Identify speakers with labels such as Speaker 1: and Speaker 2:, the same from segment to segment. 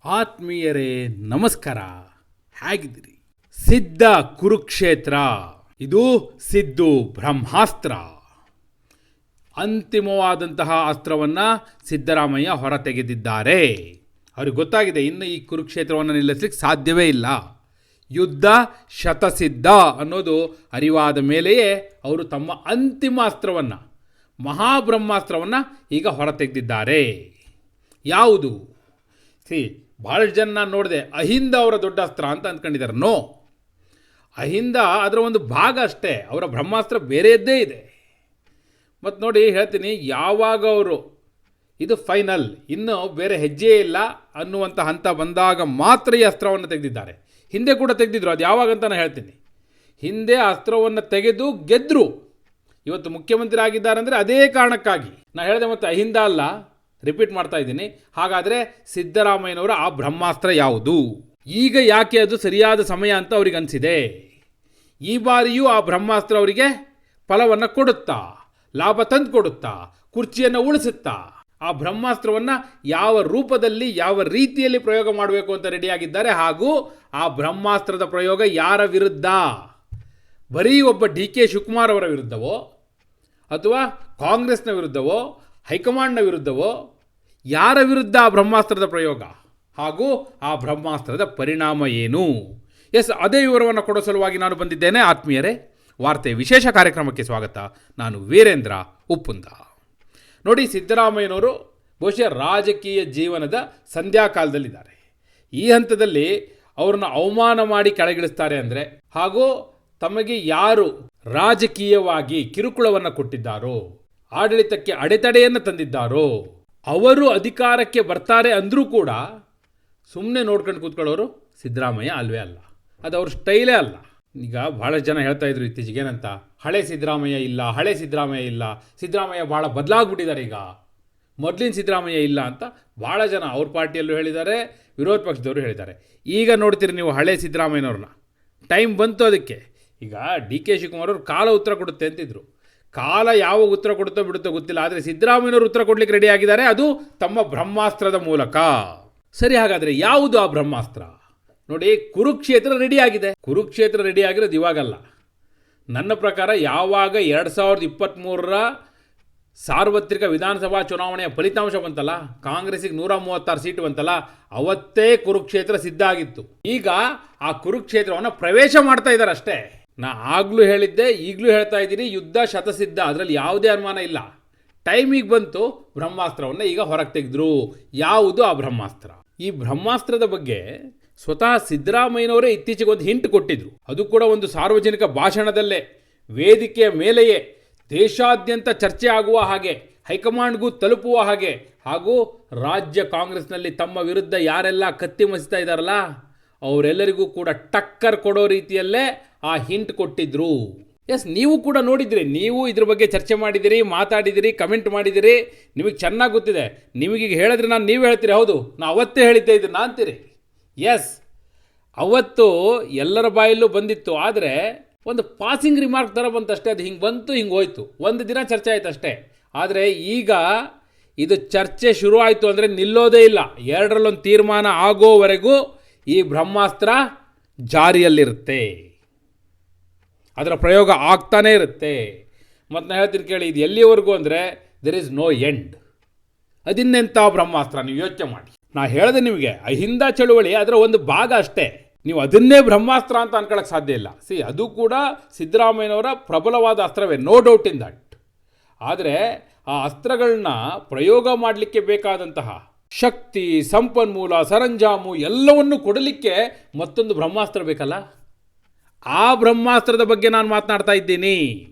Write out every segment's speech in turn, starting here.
Speaker 1: ಆತ್ಮೀಯರೇ ನಮಸ್ಕಾರ. ಹೇಗಿದ್ದೀರಿ? ಸಿದ್ಧ ಕುರುಕ್ಷೇತ್ರ, ಇದು ಸಿದ್ದು ಬ್ರಹ್ಮಾಸ್ತ್ರ. ಅಂತಿಮವಾದಂತಹ ಅಸ್ತ್ರವನ್ನು ಸಿದ್ದರಾಮಯ್ಯ ಹೊರತೆಗೆದಿದ್ದಾರೆ. ಅವ್ರಿಗೆ ಗೊತ್ತಾಗಿದೆ, ಇನ್ನು ಈ ಕುರುಕ್ಷೇತ್ರವನ್ನು ನಿಲ್ಲಿಸಲಿಕ್ಕೆ ಸಾಧ್ಯವೇ ಇಲ್ಲ. ಯುದ್ಧ ಶತಸಿದ್ಧ ಅನ್ನೋದು ಅರಿವಾದ ಮೇಲೆಯೇ ಅವರು ತಮ್ಮ ಅಂತಿಮ ಅಸ್ತ್ರವನ್ನು, ಮಹಾಬ್ರಹ್ಮಾಸ್ತ್ರವನ್ನು ಈಗ ಹೊರತೆಗೆದಿದ್ದಾರೆ. ಯಾವುದು? ಭಾಳಷ್ಟು ಜನ ನಾನು ನೋಡಿದೆ, ಅಹಿಂದ ಅವರ ದೊಡ್ಡ ಅಸ್ತ್ರ ಅಂತ ಅಂದ್ಕೊಂಡಿದ್ದಾರೆ. ನೋ, ಅಹಿಂದ ಅದರ ಒಂದು ಭಾಗ ಅಷ್ಟೇ. ಅವರ ಬ್ರಹ್ಮಾಸ್ತ್ರ ಬೇರೆಯದ್ದೇ ಇದೆ. ಮತ್ತು ನೋಡಿ ಹೇಳ್ತೀನಿ, ಯಾವಾಗ ಅವರು ಇದು ಫೈನಲ್, ಇನ್ನು ಬೇರೆ ಹೆಜ್ಜೆ ಇಲ್ಲ ಅನ್ನುವಂಥ ಹಂತ ಬಂದಾಗ ಮಾತ್ರ ಈ ಅಸ್ತ್ರವನ್ನು ತೆಗೆದಿದ್ದಾರೆ. ಹಿಂದೆ ಕೂಡ ತೆಗೆದಿದ್ರು, ಅದು ಯಾವಾಗಂತ ನಾನು ಹೇಳ್ತೀನಿ. ಹಿಂದೆ ಅಸ್ತ್ರವನ್ನು ತೆಗೆದು ಗೆದ್ದರು. ಇವತ್ತು ಮುಖ್ಯಮಂತ್ರಿ ಆಗಿದ್ದಾರೆ ಅಂದರೆ ಅದೇ ಕಾರಣಕ್ಕಾಗಿ. ನಾನು ಹೇಳಿದೆ, ಮತ್ತು ಅಹಿಂದ ಅಲ್ಲ, ರಿಪೀಟ್ ಮಾಡ್ತಾ ಇದ್ದೀನಿ. ಹಾಗಾದರೆ ಸಿದ್ದರಾಮಯ್ಯನವರ ಆ ಬ್ರಹ್ಮಾಸ್ತ್ರ ಯಾವುದು? ಈಗ ಯಾಕೆ ಅದು ಸರಿಯಾದ ಸಮಯ ಅಂತ ಅವ್ರಿಗೆ ಅನಿಸಿದೆ? ಈ ಬಾರಿಯೂ ಆ ಬ್ರಹ್ಮಾಸ್ತ್ರ ಅವರಿಗೆ ಫಲವನ್ನು ಕೊಡುತ್ತಾ, ಲಾಭ ತಂದು ಕೊಡುತ್ತಾ, ಕುರ್ಚಿಯನ್ನು ಉಳಿಸುತ್ತಾ? ಆ ಬ್ರಹ್ಮಾಸ್ತ್ರವನ್ನು ಯಾವ ರೂಪದಲ್ಲಿ, ಯಾವ ರೀತಿಯಲ್ಲಿ ಪ್ರಯೋಗ ಮಾಡಬೇಕು ಅಂತ ರೆಡಿಯಾಗಿದ್ದಾರೆ. ಹಾಗೂ ಆ ಬ್ರಹ್ಮಾಸ್ತ್ರದ ಪ್ರಯೋಗ ಯಾರ ವಿರುದ್ಧ? ಬರೀ ಒಬ್ಬ DK ಶಿವಕುಮಾರ್ ಅವರ ವಿರುದ್ಧವೋ, ಅಥವಾ ಕಾಂಗ್ರೆಸ್ನ ವಿರುದ್ಧವೋ, ಹೈಕಮಾಂಡ್ನ ವಿರುದ್ಧವೋ? ಯಾರ ವಿರುದ್ಧ ಆ ಬ್ರಹ್ಮಾಸ್ತ್ರದ ಪ್ರಯೋಗ? ಹಾಗೂ ಆ ಬ್ರಹ್ಮಾಸ್ತ್ರದ ಪರಿಣಾಮ ಏನು? ಅದೇ ವಿವರವನ್ನು ಕೊಡೋ ಸಲುವಾಗಿ ನಾನು ಬಂದಿದ್ದೇನೆ. ಆತ್ಮೀಯರೇ, ವಾರ್ತೆ ವಿಶೇಷ ಕಾರ್ಯಕ್ರಮಕ್ಕೆ ಸ್ವಾಗತ. ನಾನು ವೀರೇಂದ್ರ ಉಪ್ಪುಂದ. ನೋಡಿ, ಸಿದ್ದರಾಮಯ್ಯನವರು ಬಹುಶಃ ರಾಜಕೀಯ ಜೀವನದ ಸಂಧ್ಯಾಕಾಲದಲ್ಲಿದ್ದಾರೆ. ಈ ಹಂತದಲ್ಲಿ ಅವ್ರನ್ನ ಅವಮಾನ ಮಾಡಿ ಕೆಳಗಿಳಿಸ್ತಾರೆ ಅಂದರೆ, ಹಾಗೂ ತಮಗೆ ಯಾರು ರಾಜಕೀಯವಾಗಿ ಕಿರುಕುಳವನ್ನು ಕೊಟ್ಟಿದ್ದಾರೋ, ಆಡಳಿತಕ್ಕೆ ಅಡೆತಡೆಯನ್ನು ತಂದಿದ್ದಾರೋ, ಅವರು ಅಧಿಕಾರಕ್ಕೆ ಬರ್ತಾರೆ ಅಂದರೂ ಕೂಡ ಸುಮ್ಮನೆ ನೋಡ್ಕೊಂಡು ಕೂತ್ಕೊಳ್ಳೋರು ಸಿದ್ದರಾಮಯ್ಯ ಅಲ್ವೇ ಅಲ್ಲ. ಅದು ಅವ್ರ ಸ್ಟೈಲೇ ಅಲ್ಲ. ಈಗ ಭಾಳಷ್ಟು ಜನ ಹೇಳ್ತಾ ಇದ್ರು ಇತ್ತೀಚೆಗೆ, ಏನಂತ, ಹಳೆ ಸಿದ್ದರಾಮಯ್ಯ ಇಲ್ಲ, ಹಳೆ ಸಿದ್ದರಾಮಯ್ಯ ಇಲ್ಲ, ಸಿದ್ದರಾಮಯ್ಯ ಭಾಳ ಬದಲಾಗ್ಬಿಟ್ಟಿದ್ದಾರೆ, ಈಗ ಮೊದಲಿನ ಸಿದ್ದರಾಮಯ್ಯ ಇಲ್ಲ ಅಂತ ಭಾಳ ಜನ ಅವ್ರ ಪಾರ್ಟಿಯಲ್ಲೂ ಹೇಳಿದ್ದಾರೆ, ವಿರೋಧ ಪಕ್ಷದವರು ಹೇಳಿದ್ದಾರೆ. ಈಗ ನೋಡ್ತೀರಿ ನೀವು ಹಳೆ ಸಿದ್ದರಾಮಯ್ಯನವ್ರನ್ನ. ಟೈಮ್ ಬಂತು ಅದಕ್ಕೆ. ಈಗ DK ಶಿವಕುಮಾರ್ ಅವರು ಕಾಲ ಉತ್ತರ ಕೊಡುತ್ತೆ ಅಂತಿದ್ರು. ಕಾಲ ಯಾವ ಉತ್ತರ ಕೊಡುತ್ತೋ ಬಿಡುತ್ತೋ ಗೊತ್ತಿಲ್ಲ, ಆದರೆ ಸಿದ್ದರಾಮಯ್ಯನವರು ಉತ್ತರ ಕೊಡ್ಲಿಕ್ಕೆ ರೆಡಿ ಆಗಿದ್ದಾರೆ, ಅದು ತಮ್ಮ ಬ್ರಹ್ಮಾಸ್ತ್ರದ ಮೂಲಕ. ಸರಿ, ಹಾಗಾದರೆ ಯಾವುದು ಆ ಬ್ರಹ್ಮಾಸ್ತ್ರ? ನೋಡಿ, ಕುರುಕ್ಷೇತ್ರ ರೆಡಿ ಆಗಿದೆ. ಕುರುಕ್ಷೇತ್ರ ರೆಡಿ ಆಗಿರೋದು ಇವಾಗಲ್ಲ. ನನ್ನ ಪ್ರಕಾರ ಯಾವಾಗ 2023ರ ಸಾರ್ವತ್ರಿಕ ವಿಧಾನಸಭಾ ಚುನಾವಣೆಯ ಫಲಿತಾಂಶ ಬಂತಲ್ಲ, ಕಾಂಗ್ರೆಸ್ಸಿಗೆ 136 ಸೀಟು ಬಂತಲ್ಲ, ಅವತ್ತೇ ಕುರುಕ್ಷೇತ್ರ ಸಿದ್ಧ ಆಗಿತ್ತು. ಈಗ ಆ ಕುರುಕ್ಷೇತ್ರವನ್ನು ಪ್ರವೇಶ ಮಾಡ್ತಾ ಇದ್ದಾರೆ ಅಷ್ಟೇ. ನಾ ಆಗಲೂ ಹೇಳಿದ್ದೆ, ಈಗಲೂ ಹೇಳ್ತಾ ಇದ್ದೀನಿ, ಯುದ್ಧ ಶತಸಿದ್ಧ, ಅದರಲ್ಲಿ ಯಾವುದೇ ಅನುಮಾನ ಇಲ್ಲ. ಟೈಮಿಗೆ ಬಂತು, ಬ್ರಹ್ಮಾಸ್ತ್ರವನ್ನು ಈಗ ಹೊರಗೆ ತೆಗೆದ್ರು. ಯಾವುದು ಆ ಬ್ರಹ್ಮಾಸ್ತ್ರ? ಈ ಬ್ರಹ್ಮಾಸ್ತ್ರದ ಬಗ್ಗೆ ಸ್ವತಃ ಸಿದ್ದರಾಮಯ್ಯನವರೇ ಇತ್ತೀಚೆಗೆ ಒಂದು ಹಿಂಟ್ ಕೊಟ್ಟಿದ್ರು. ಅದು ಕೂಡ ಒಂದು ಸಾರ್ವಜನಿಕ ಭಾಷಣದಲ್ಲೇ, ವೇದಿಕೆಯ ಮೇಲೆಯೇ, ದೇಶಾದ್ಯಂತ ಚರ್ಚೆ ಆಗುವ ಹಾಗೆ, ಹೈಕಮಾಂಡ್ಗೂ ತಲುಪುವ ಹಾಗೆ, ಹಾಗೂ ರಾಜ್ಯ ಕಾಂಗ್ರೆಸ್ನಲ್ಲಿ ತಮ್ಮ ವಿರುದ್ಧ ಯಾರೆಲ್ಲ ಕತ್ತಿ ಮಸಿತಾ ಇದ್ದಾರಲ್ಲ ಅವರೆಲ್ಲರಿಗೂ ಕೂಡ ಟಕ್ಕರ್ ಕೊಡೋ ರೀತಿಯಲ್ಲೇ ಆ ಹಿಂಟ್ ಕೊಟ್ಟಿದ್ರು. ನೀವು ಕೂಡ ನೋಡಿದಿರಿ, ನೀವು ಇದ್ರ ಬಗ್ಗೆ ಚರ್ಚೆ ಮಾಡಿದಿರಿ, ಮಾತಾಡಿದಿರಿ, ಕಮೆಂಟ್ ಮಾಡಿದಿರಿ, ನಿಮಗೆ ಚೆನ್ನಾಗಿ ಗೊತ್ತಿದೆ. ನಿಮಗೀಗ ಹೇಳಿದ್ರೆ ನೀವು ಹೇಳ್ತೀರಿ, ಹೌದು ನಾ ಅವತ್ತೇ ಹೇಳಿದ್ದೆ ಇದನ್ನ ಅಂತೀರಿ. ಅವತ್ತು ಎಲ್ಲರ ಬಾಯಲ್ಲೂ ಬಂದಿತ್ತು, ಆದರೆ ಒಂದು ಪಾಸಿಂಗ್ ರಿಮಾರ್ಕ್ ಥರ ಬಂತಷ್ಟೇ. ಅದು ಹಿಂಗೆ ಬಂತು, ಹಿಂಗೆ ಹೋಯ್ತು, ಒಂದು ದಿನ ಚರ್ಚೆ ಆಯ್ತು ಅಷ್ಟೇ. ಆದರೆ ಈಗ ಇದು ಚರ್ಚೆ ಶುರು ಆಯಿತು ಅಂದರೆ ನಿಲ್ಲೋದೇ ಇಲ್ಲ. ಎರಡರಲ್ಲೊಂದು ತೀರ್ಮಾನ ಆಗೋವರೆಗೂ ಈ ಬ್ರಹ್ಮಾಸ್ತ್ರ ಜಾರಿಯಲ್ಲಿರುತ್ತೆ, ಅದರ ಪ್ರಯೋಗ ಆಗ್ತಾನೇ ಇರುತ್ತೆ. ಮತ್ತು ನಾನು ಹೇಳ್ತೀನಿ ಕೇಳಿ, ಇದು ಎಲ್ಲಿವರೆಗೂ ಅಂದರೆ ದೆರ್ ಈಸ್ ನೋ ಎಂಡ್. ಅದಿನ್ನೆಂಥ ಬ್ರಹ್ಮಾಸ್ತ್ರ ನೀವು ಯೋಚನೆ ಮಾಡಿ. ನಾ ಹೇಳಿದೆ ನಿಮಗೆ, ಅಹಿಂದ ಚಳುವಳಿ ಅದರ ಒಂದು ಭಾಗ ಅಷ್ಟೇ. ನೀವು ಅದನ್ನೇ ಬ್ರಹ್ಮಾಸ್ತ್ರ ಅಂತ ಅನ್ಕೊಳ್ಳೋಕ್ಕೆ ಸಾಧ್ಯ ಇಲ್ಲ. ಅದು ಕೂಡ ಸಿದ್ದರಾಮಯ್ಯನವರ ಪ್ರಬಲವಾದ ಅಸ್ತ್ರವೇ, ನೋ ಡೌಟ್ ಇನ್ ದಟ್. ಆದರೆ ಆ ಅಸ್ತ್ರಗಳನ್ನ ಪ್ರಯೋಗ ಮಾಡಲಿಕ್ಕೆ ಬೇಕಾದಂತಹ ಶಕ್ತಿ, ಸಂಪನ್ಮೂಲ, ಸರಂಜಾಮು ಎಲ್ಲವನ್ನು ಕೊಡಲಿಕ್ಕೆ ಮತ್ತೊಂದು ಬ್ರಹ್ಮಾಸ್ತ್ರ ಬೇಕಲ್ಲ. ಆ ಬ್ರಹ್ಮಾಸ್ತ್ರದ ಬಗ್ಗೆ ನಾನು ಮಾತನಾಡ್ತಾ ಇದ್ದೀನಿ.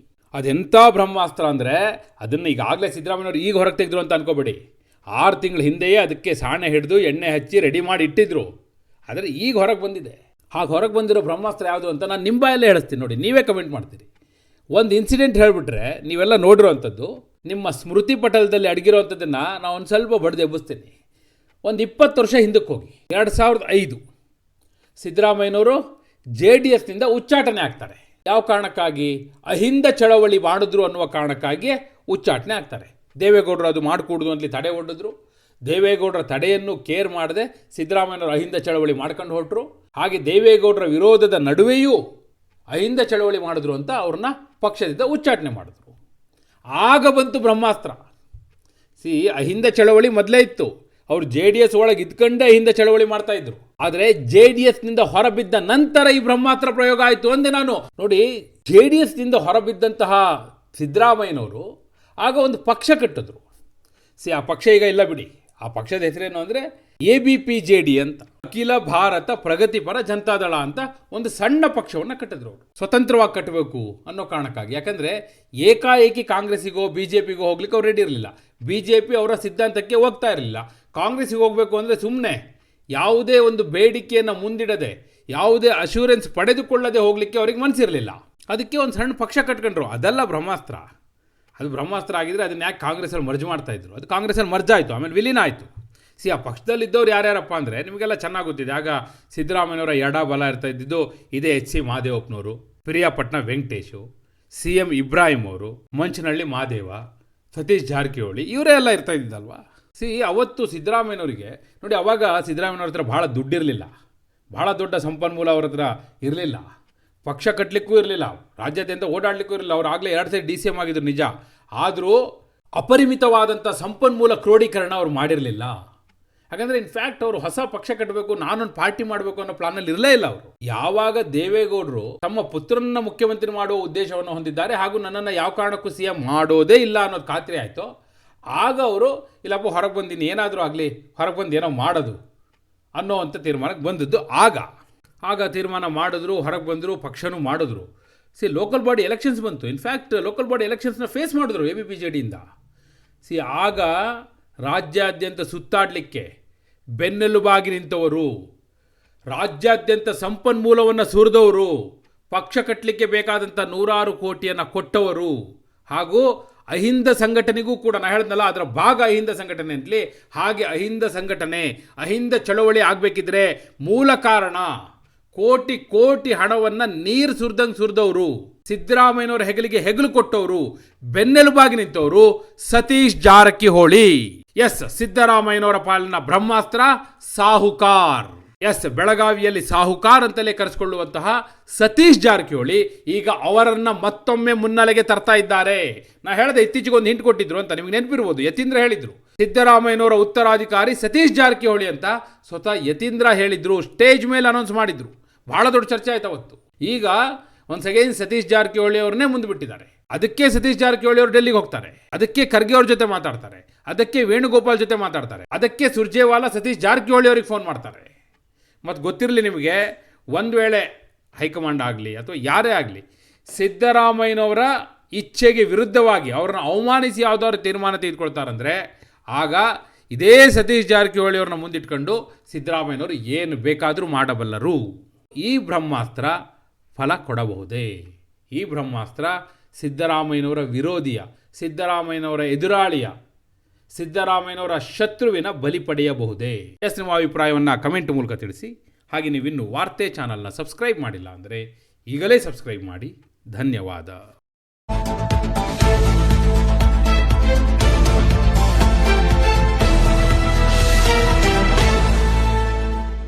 Speaker 1: ಅದೆಂಥ ಬ್ರಹ್ಮಾಸ್ತ್ರ ಅಂದರೆ, ಅದನ್ನು ಈಗಾಗಲೇ ಸಿದ್ದರಾಮಯ್ಯನವರು ಈಗ ಹೊರಗೆ ತೆಗೆದ್ರು ಅಂತ ಅನ್ಕೋಬೇಡಿ. 6 ತಿಂಗಳ ಹಿಂದೆಯೇ ಅದಕ್ಕೆ ಸಾಣೆ ಹಿಡಿದು ಎಣ್ಣೆ ಹಚ್ಚಿ ರೆಡಿ ಮಾಡಿ ಇಟ್ಟಿದ್ರು. ಆದರೆ ಈಗ ಹೊರಗೆ ಬಂದಿದೆ. ಹಾಗೆ ಹೊರಗೆ ಬಂದಿರೋ ಬ್ರಹ್ಮಾಸ್ತ್ರ ಯಾವುದು ಅಂತ ನಾನು ನಿಮ್ಮ ಬಾಯಲ್ಲೇ ಹೇಳಿಸ್ತೀನಿ. ನೋಡಿ, ನೀವೇ ಕಮೆಂಟ್ ಮಾಡ್ತೀರಿ. ಒಂದು ಇನ್ಸಿಡೆಂಟ್ ಹೇಳಿಬಿಟ್ರೆ ನೀವೆಲ್ಲ ನೋಡಿರೋವಂಥದ್ದು, ನಿಮ್ಮ ಸ್ಮೃತಿ ಪಟಲದಲ್ಲಿ ಅಡಗಿರೋವಂಥದ್ದನ್ನು ನಾವು ಒಂದು ಸ್ವಲ್ಪ ಬಡ್ದು ಎಬ್ಬಿಸ್ತೀನಿ. ಒಂದು 20 ವರ್ಷ ಹಿಂದಕ್ಕೆ ಹೋಗಿ, 2005 ಸಿದ್ದರಾಮಯ್ಯನವರು JDSನಿಂದ ಉಚ್ಚಾಟನೆ ಆಗ್ತಾರೆ. ಯಾವ ಕಾರಣಕ್ಕಾಗಿ? ಅಹಿಂದ ಚಳವಳಿ ಮಾಡಿದ್ರು ಅನ್ನುವ ಕಾರಣಕ್ಕಾಗಿ ಉಚ್ಚಾಟನೆ ಆಗ್ತಾರೆ. ದೇವೇಗೌಡರು ಅದು ಮಾಡಿಕೊಡುದು ಅಂತಲಿ ತಡೆ ಒಡ್ಡಿದ್ರು. ದೇವೇಗೌಡರ ತಡೆಯನ್ನು ಕೇರ್ ಮಾಡದೆ ಸಿದ್ದರಾಮಯ್ಯನವರು ಅಹಿಂದ ಚಳವಳಿ ಮಾಡ್ಕೊಂಡು ಹೊರಟರು. ಹಾಗೆ ದೇವೇಗೌಡರ ವಿರೋಧದ ನಡುವೆಯೂ ಅಹಿಂದ ಚಳವಳಿ ಮಾಡಿದ್ರು ಅಂತ ಅವ್ರನ್ನ ಪಕ್ಷದಿಂದ ಉಚ್ಚಾಟನೆ ಮಾಡಿದ್ರು. ಆಗ ಬಂತು ಬ್ರಹ್ಮಾಸ್ತ್ರ. ಅಹಿಂದ ಚಳವಳಿ ಮೊದಲೇ ಇತ್ತು. ಅವರು JDS ಒಳಗೆ ಇದ್ಕೊಂಡೇ ಅಹಿಂದ ಚಳವಳಿ ಮಾಡ್ತಾ ಇದ್ರು. ಆದರೆ JDSನಿಂದ ಹೊರಬಿದ್ದ ನಂತರ ಈ ಬ್ರಹ್ಮಾಸ್ತ್ರ ಪ್ರಯೋಗ ಆಯಿತು ಅಂದೆ ನಾನು. ನೋಡಿ, JDSನಿಂದ ಹೊರಬಿದ್ದಂತಹ ಸಿದ್ದರಾಮಯ್ಯನವರು ಆಗ ಒಂದು ಪಕ್ಷ ಕಟ್ಟಿದ್ರು. ಆ ಪಕ್ಷ ಈಗ ಇಲ್ಲ ಬಿಡಿ. ಆ ಪಕ್ಷದ ಹೆಸರೇನು ಅಂದರೆ ABPJD ಅಂತ, ಅಖಿಲ ಭಾರತ ಪ್ರಗತಿಪರ ಜನತಾದಳ ಅಂತ ಒಂದು ಸಣ್ಣ ಪಕ್ಷವನ್ನು ಕಟ್ಟಿದ್ರು. ಅವರು ಸ್ವತಂತ್ರವಾಗಿ ಕಟ್ಟಬೇಕು ಅನ್ನೋ ಕಾರಣಕ್ಕಾಗಿ. ಯಾಕಂದರೆ ಏಕಾಏಕಿ ಕಾಂಗ್ರೆಸ್ಸಿಗೋ BJPಗೋ ಹೋಗ್ಲಿಕ್ಕೆ ಅವ್ರು ರೆಡಿ ಇರಲಿಲ್ಲ. BJP ಅವರ ಸಿದ್ಧಾಂತಕ್ಕೆ ಹೋಗ್ತಾ ಇರಲಿಲ್ಲ. ಕಾಂಗ್ರೆಸ್ಸಿಗೆ ಹೋಗಬೇಕು ಅಂದರೆ ಸುಮ್ಮನೆ ಯಾವುದೇ ಒಂದು ಬೇಡಿಕೆಯನ್ನು ಮುಂದಿಡದೆ, ಯಾವುದೇ ಅಶ್ಯೂರೆನ್ಸ್ ಪಡೆದುಕೊಳ್ಳದೆ ಹೋಗಲಿಕ್ಕೆ ಅವ್ರಿಗೆ ಮನಸ್ಸಿರಲಿಲ್ಲ. ಅದಕ್ಕೆ ಒಂದು ಸಣ್ಣ ಪಕ್ಷ ಕಟ್ಕೊಂಡ್ರು. ಅದೆಲ್ಲ ಬ್ರಹ್ಮಾಸ್ತ್ರ. ಅದು ಬ್ರಹ್ಮಾಸ್ತ್ರ ಆಗಿದ್ರೆ ಅದನ್ನ ಯಾಕೆ ಕಾಂಗ್ರೆಸ್ಸಲ್ಲಿ ಮರ್ಜ್ ಮಾಡ್ತಾಯಿದ್ರು? ಅದು ಕಾಂಗ್ರೆಸ್ಸಲ್ಲಿ ಮರ್ಜ್ ಆಯಿತು, ಆಮೇಲೆ ವಿಲೀನ ಆಯಿತು. ಆ ಪಕ್ಷದಲ್ಲಿದ್ದವ್ರು ಯಾರ್ಯಾರಪ್ಪ ಅಂದರೆ ನಿಮಗೆಲ್ಲ ಚೆನ್ನಾಗಿ ಗೊತ್ತಿದೆ. ಆಗ ಸಿದ್ದರಾಮಯ್ಯನವರ ಎಡ ಬಲ ಇರ್ತಾ ಇದ್ದಿದ್ದು ಇದೇ HC ಮಹದೇವಪ್ಪನವರು, ಪಿರಿಯಾಪಟ್ಟಣ ವೆಂಕಟೇಶು, CM ಇಬ್ರಾಹಿಂ ಅವರು, ಮಂಚನಹಳ್ಳಿ ಮಹಾದೇವ, ಸತೀಶ್ ಜಾರಕಿಹೊಳಿ, ಇವರೇ ಎಲ್ಲ ಇರ್ತಾ ಇದ್ದಿದ್ದಲ್ವಾ. ಅವತ್ತು ಸಿದ್ದರಾಮಯ್ಯನವರಿಗೆ ನೋಡಿ, ಅವಾಗ ಸಿದ್ದರಾಮಯ್ಯನವ್ರ ಹತ್ರ ಭಾಳ ದುಡ್ಡಿರಲಿಲ್ಲ, ಭಾಳ ದೊಡ್ಡ ಸಂಪನ್ಮೂಲ ಅವ್ರ ಹತ್ರ ಇರಲಿಲ್ಲ, ಪಕ್ಷ ಕಟ್ಟಲಿಕ್ಕೂ ಇರಲಿಲ್ಲ, ರಾಜ್ಯಾದ್ಯಂತ ಓಡಾಡಲಿಕ್ಕೂ ಇರಲಿಲ್ಲ. ಅವ್ರು ಆಗಲೇ 2 ಸರಿ DCM ಆಗಿದ್ರು ನಿಜ. ಆದರೂ ಅಪರಿಮಿತವಾದಂಥ ಸಂಪನ್ಮೂಲ ಕ್ರೋಢೀಕರಣ ಅವ್ರು ಮಾಡಿರಲಿಲ್ಲ. ಯಾಕಂದರೆ ಇನ್ಫ್ಯಾಕ್ಟ್ ಅವರು ಹೊಸ ಪಕ್ಷ ಕಟ್ಟಬೇಕು, ನಾನೊಂದು ಪಾರ್ಟಿ ಮಾಡಬೇಕು ಅನ್ನೋ ಪ್ಲಾನಲ್ಲಿ ಇರಲೇ ಇಲ್ಲ ಅವರು. ಯಾವಾಗ ದೇವೇಗೌಡರು ತಮ್ಮ ಪುತ್ರನನ್ನ ಮುಖ್ಯಮಂತ್ರಿ ಮಾಡುವ ಉದ್ದೇಶವನ್ನು ಹೊಂದಿದ್ದಾರೆ ಹಾಗೂ ನನ್ನನ್ನು ಯಾವ ಕಾರಣಕ್ಕೂ CM ಮಾಡೋದೇ ಇಲ್ಲ ಅನ್ನೋದು ಖಾತ್ರಿ ಆಯಿತು, ಆಗ ಅವರು ಇಲ್ಲಪ್ಪ ಹೊರಗೆ ಬಂದಿನಿ, ಏನಾದರೂ ಆಗಲಿ ಹೊರಗೆ ಬಂದು ಏನೋ ಮಾಡೋದು ಅನ್ನೋವಂಥ ತೀರ್ಮಾನಕ್ಕೆ ಬಂದದ್ದು. ಆಗ ತೀರ್ಮಾನ ಮಾಡಿದ್ರು, ಹೊರಗೆ ಬಂದರು, ಪಕ್ಷನೂ ಮಾಡಿದ್ರು. ಲೋಕಲ್ ಬಾಡಿ ಎಲೆಕ್ಷನ್ಸ್ ಬಂತು. ಇನ್ಫ್ಯಾಕ್ಟ್ ಲೋಕಲ್ ಬಾಡಿ ಎಲೆಕ್ಷನ್ಸ್ನ ಫೇಸ್ ಮಾಡಿದ್ರು ABPJDಯಿಂದ. ಆಗ ರಾಜ್ಯಾದ್ಯಂತ ಸುತ್ತಾಡಲಿಕ್ಕೆ ಬೆನ್ನೆಲುಬಾಗಿ ನಿಂತವರು, ರಾಜ್ಯಾದ್ಯಂತ ಸಂಪನ್ಮೂಲವನ್ನು ಸುರಿದವರು, ಪಕ್ಷ ಕಟ್ಟಲಿಕ್ಕೆ ಬೇಕಾದಂಥ 100 ಕೋಟಿಯನ್ನು ಕೊಟ್ಟವರು, ಹಾಗೂ ಅಹಿಂದ ಸಂಘಟನೆಗೂ ಕೂಡ ನಾನು ಹೇಳಿದ್ನಲ್ಲ ಅದರ ಭಾಗ ಅಹಿಂದ ಸಂಘಟನೆ ಅಂತಲೇ, ಹಾಗೆ ಅಹಿಂದ ಸಂಘಟನೆ, ಅಹಿಂದ ಚಳವಳಿ ಆಗಬೇಕಿದ್ರೆ ಮೂಲ ಕಾರಣ ಕೋಟಿ ಕೋಟಿ ಹಣವನ್ನು ನೀರು ಸುರಿದವರು, ಸಿದ್ದರಾಮಯ್ಯನವರ ಹೆಗಲಿಗೆ ಹೆಗಲು ಕೊಟ್ಟವರು, ಬೆನ್ನೆಲುಬಾಗಿ ನಿಂತವರು ಸತೀಶ್ ಜಾರಕಿಹೊಳಿ. ಸಿದ್ದರಾಮಯ್ಯನವರ ಪಾಲಿನ ಬ್ರಹ್ಮಾಸ್ತ್ರ ಸಾಹುಕಾರ್. ಬೆಳಗಾವಿಯಲ್ಲಿ ಸಾಹುಕಾರ್ ಅಂತಲೇ ಕರೆಸಿಕೊಳ್ಳುವಂತಹ ಸತೀಶ್ ಜಾರಕಿಹೊಳಿ ಈಗ ಅವರನ್ನು ಮತ್ತೊಮ್ಮೆ ಮುನ್ನೆಲೆಗೆ ತರ್ತಾ ಇದ್ದಾರೆ. ನಾ ಹೇಳಿದೆ ಇತ್ತೀಚೆಗೆ ಒಂದು ಹಿಂಟ್ ಕೊಟ್ಟಿದ್ರು ಅಂತ, ನಿಮಗೆ ನೆನಪಿರ್ಬೋದು. ಯತೀಂದ್ರ ಹೇಳಿದ್ರು ಸಿದ್ದರಾಮಯ್ಯನವರ ಉತ್ತರಾಧಿಕಾರಿ ಸತೀಶ್ ಜಾರಕಿಹೊಳಿ ಅಂತ ಸ್ವತಃ ಯತೀಂದ್ರ ಹೇಳಿದ್ರು, ಸ್ಟೇಜ್ ಮೇಲೆ ಅನೌನ್ಸ್ ಮಾಡಿದ್ರು. ಬಹಳ ದೊಡ್ಡ ಚರ್ಚೆ ಆಯ್ತು ಅವತ್ತು. ಈಗ ಒಂದು ಸೆಕೆಂಡ್ ಸತೀಶ್ ಜಾರಕಿಹೊಳಿ ಅವ್ರನ್ನೇ ಮುಂದೆ ಬಿಟ್ಟಿದ್ದಾರೆ. ಅದಕ್ಕೆ ಸತೀಶ್ ಜಾರಕಿಹೊಳಿ ಅವರು ಡೆಲ್ಲಿಗೆ ಹೋಗ್ತಾರೆ, ಅದಕ್ಕೆ ಖರ್ಗೆ ಅವ್ರ ಜೊತೆ ಮಾತಾಡ್ತಾರೆ, ಅದಕ್ಕೆ ವೇಣುಗೋಪಾಲ್ ಜೊತೆ ಮಾತಾಡ್ತಾರೆ, ಅದಕ್ಕೆ ಸುರ್ಜೇವಾಲಾ ಸತೀಶ್ ಜಾರಕಿಹೊಳಿ ಅವ್ರಿಗೆ ಫೋನ್ ಮಾಡ್ತಾರೆ. ಮತ್ತು ಗೊತ್ತಿರಲಿ ನಿಮಗೆ, ಒಂದು ವೇಳೆ ಹೈಕಮಾಂಡ್ ಆಗಲಿ ಅಥವಾ ಯಾರೇ ಆಗಲಿ ಸಿದ್ದರಾಮಯ್ಯನವರ ಇಚ್ಛೆಗೆ ವಿರುದ್ಧವಾಗಿ ಅವ್ರನ್ನ ಅವಮಾನಿಸಿ ಯಾವುದಾದ್ರು ತೀರ್ಮಾನ ತೆಗೆದುಕೊಳ್ತಾರಂದರೆ ಆಗ ಇದೇ ಸತೀಶ್ ಜಾರಕಿಹೊಳಿ ಅವ್ರನ್ನ ಮುಂದಿಟ್ಕೊಂಡು ಸಿದ್ದರಾಮಯ್ಯನವರು ಏನು ಬೇಕಾದರೂ ಮಾಡಬಲ್ಲರು. ಈ ಬ್ರಹ್ಮಾಸ್ತ್ರ ಫಲ ಕೊಡಬಹುದೇ? ಈ ಬ್ರಹ್ಮಾಸ್ತ್ರ ಸಿದ್ದರಾಮಯ್ಯನವರ ವಿರೋಧಿಯ, ಸಿದ್ದರಾಮಯ್ಯನವರ ಎದುರಾಳಿಯ, ಸಿದ್ದರಾಮಯ್ಯನವರ ಶತ್ರುವಿನ ಬಲಿ ಪಡೆಯಬಹುದೇ? ನಿಮ್ಮ ಅಭಿಪ್ರಾಯವನ್ನು ಕಮೆಂಟ್ ಮೂಲಕ ತಿಳಿಸಿ. ಹಾಗೆ ನೀವಿನ್ನೂ ವಾರ್ತೆ ಚಾನಲ್ನ ಸಬ್ಸ್ಕ್ರೈಬ್ ಮಾಡಿಲ್ಲ ಅಂದರೆ ಈಗಲೇ ಸಬ್ಸ್ಕ್ರೈಬ್ ಮಾಡಿ. ಧನ್ಯವಾದ.